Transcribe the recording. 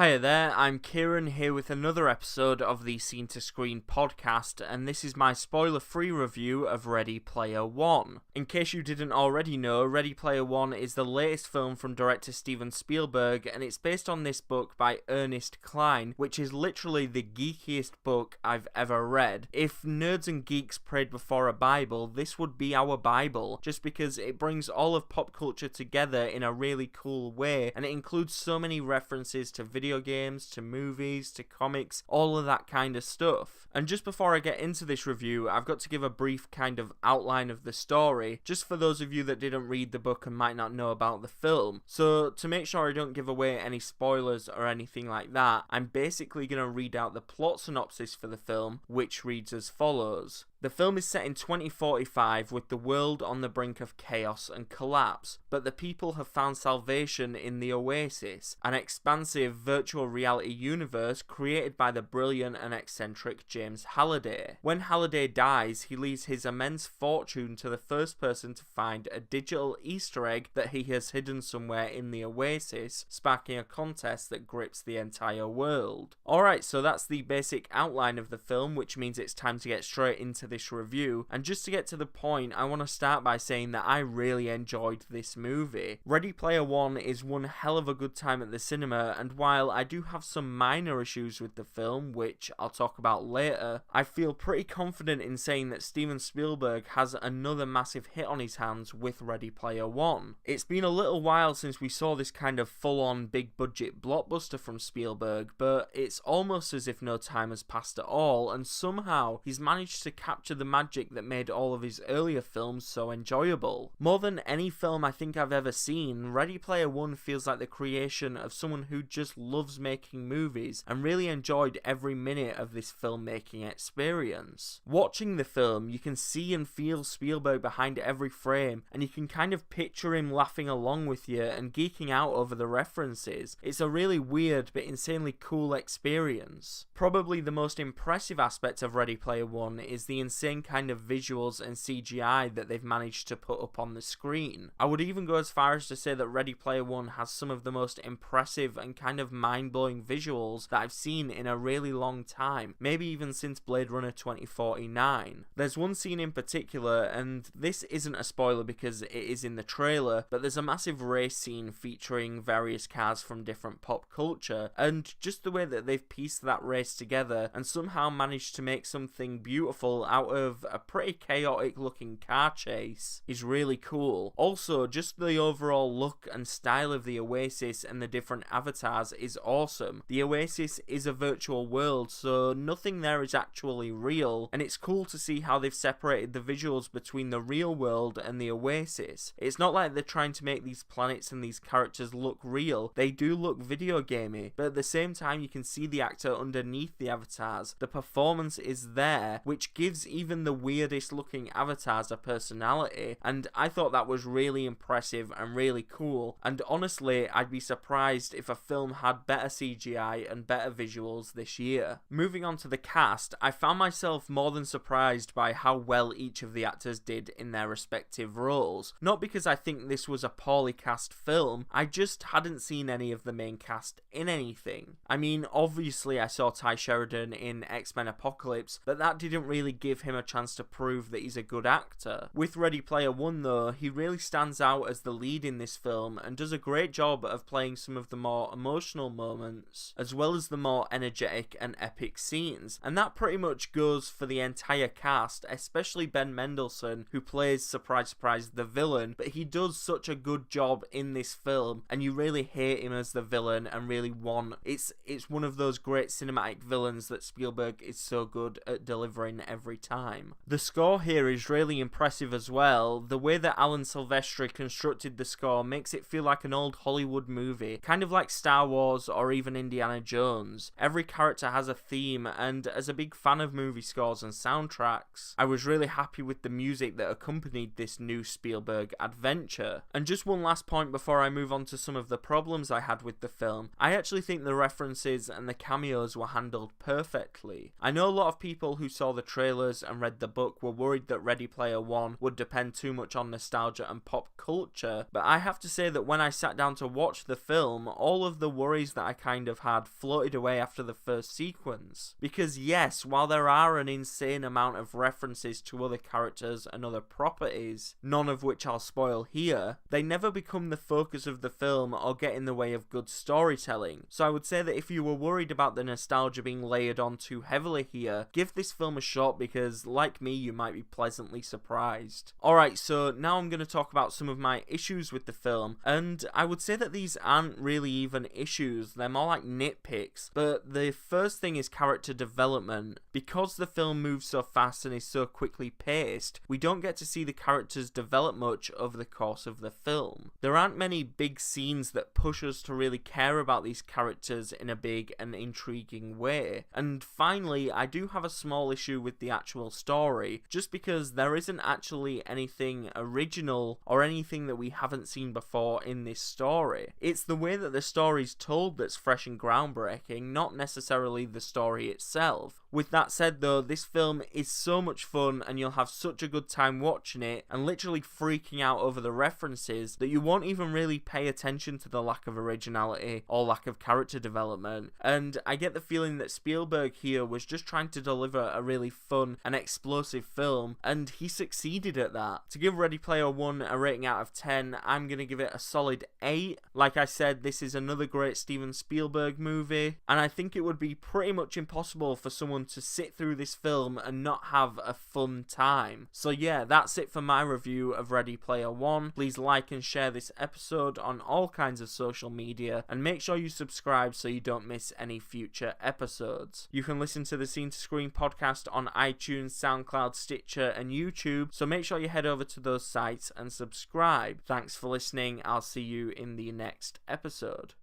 Hiya there, I'm Kieran here with another episode of the Scene to Screen podcast, and this is my spoiler-free review of Ready Player One. In case you didn't already know, Ready Player One is the latest film from director Steven Spielberg, and it's based on this book by Ernest Cline, which is literally the geekiest book I've ever read. If nerds and geeks prayed before a Bible, this would be our Bible, just because it brings all of pop culture together in a really cool way, and it includes so many references to video games, to movies, to comics, all of that kind of stuff. And just before I get into this review, I've got to give a brief kind of outline of the story, just for those of you that didn't read the book and might not know about the film. So to make sure I don't give away any spoilers or anything like that, I'm basically going to read out the plot synopsis for the film, which reads as follows. The film is set in 2045 with the world on the brink of chaos and collapse, but the people have found salvation in the Oasis, an expansive virtual reality universe created by the brilliant and eccentric James Halliday. When Halliday dies, he leaves his immense fortune to the first person to find a digital Easter egg that he has hidden somewhere in the Oasis, sparking a contest that grips the entire world. Alright, so that's the basic outline of the film, which means it's time to get straight into this review, and just to get to the point, I want to start by saying that I really enjoyed this movie. Ready Player One is one hell of a good time at the cinema, and while I do have some minor issues with the film, which I'll talk about later, I feel pretty confident in saying that Steven Spielberg has another massive hit on his hands with Ready Player One. It's been a little while since we saw this kind of full-on big budget blockbuster from Spielberg, but it's almost as if no time has passed at all, and somehow he's managed to capture the magic that made all of his earlier films so enjoyable. More than any film I think I've ever seen, Ready Player One feels like the creation of someone who just loves making movies and really enjoyed every minute of this filmmaking experience. Watching the film, you can see and feel Spielberg behind every frame, and you can kind of picture him laughing along with you and geeking out over the references. It's a really weird but insanely cool experience. Probably the most impressive aspect of Ready Player One is the insane kind of visuals and CGI that they've managed to put up on the screen. I would even go as far as to say that Ready Player One has some of the most impressive and kind of mind-blowing visuals that I've seen in a really long time, maybe even since Blade Runner 2049. There's one scene in particular, and this isn't a spoiler because it is in the trailer, but there's a massive race scene featuring various cars from different pop culture, and just the way that they've pieced that race together and somehow managed to make something beautiful out of a pretty chaotic looking car chase is really cool. Also, just the overall look and style of the Oasis and the different avatars is awesome. The Oasis is a virtual world, so nothing there is actually real, and it's cool to see how they've separated the visuals between the real world and the Oasis. It's not like they're trying to make these planets and these characters look real. They do look video gamey, but at the same time you can see the actor underneath the avatars. The performance is there, which gives even the weirdest looking avatars a personality, and I thought that was really impressive and really cool, and honestly I'd be surprised if a film had better CGI and better visuals this year. Moving on to the cast, I found myself more than surprised by how well each of the actors did in their respective roles. Not because I think this was a poorly cast film, I just hadn't seen any of the main cast in anything. I mean, obviously I saw Ty Sheridan in X-Men Apocalypse, but that didn't really give him a chance to prove that he's a good actor. With Ready Player One though, he really stands out as the lead in this film and does a great job of playing some of the more emotional moments, as well as the more energetic and epic scenes, and that pretty much goes for the entire cast, especially Ben Mendelsohn, who plays, surprise surprise, the villain, but he does such a good job in this film, and you really hate him as the villain and really want... It's one of those great cinematic villains that Spielberg is so good at delivering every time. The score here is really impressive as well. The way that Alan Silvestri constructed the score makes it feel like an old Hollywood movie, kind of like Star Wars or even Indiana Jones. Every character has a theme, and as a big fan of movie scores and soundtracks, I was really happy with the music that accompanied this new Spielberg adventure. And just one last point before I move on to some of the problems I had with the film, I actually think the references and the cameos were handled perfectly. I know a lot of people who saw the trailer first and read the book were worried that Ready Player One would depend too much on nostalgia and pop culture, but I have to say that when I sat down to watch the film, all of the worries that I kind of had floated away after the first sequence. Because yes, while there are an insane amount of references to other characters and other properties, none of which I'll spoil here, they never become the focus of the film or get in the way of good storytelling. So I would say that if you were worried about the nostalgia being layered on too heavily here, give this film a shot because, like me, you might be pleasantly surprised. Alright, so now I'm going to talk about some of my issues with the film, and I would say that these aren't really even issues, they're more like nitpicks. But the first thing is character development. Because the film moves so fast and is so quickly paced, we don't get to see the characters develop much over the course of the film. There aren't many big scenes that push us to really care about these characters in a big and intriguing way. And finally, I do have a small issue with the actual story, just because there isn't actually anything original or anything that we haven't seen before in this story. It's the way that the story's told that's fresh and groundbreaking, not necessarily the story itself. With that said though, this film is so much fun and you'll have such a good time watching it and literally freaking out over the references that you won't even really pay attention to the lack of originality or lack of character development. And I get the feeling that Spielberg here was just trying to deliver a really fun and explosive film, and he succeeded at that. To give Ready Player One a rating out of 10, I'm going to give it a solid 8. Like I said, this is another great Steven Spielberg movie, and I think it would be pretty much impossible for someone to sit through this film and not have a fun time. So yeah, that's it for my review of Ready Player One. Please like and share this episode on all kinds of social media, and make sure you subscribe so you don't miss any future episodes. You can listen to the Scene to Screen podcast on iTunes, SoundCloud, Stitcher and YouTube, so make sure you head over to those sites and subscribe. Thanks for listening. I'll see you in the next episode.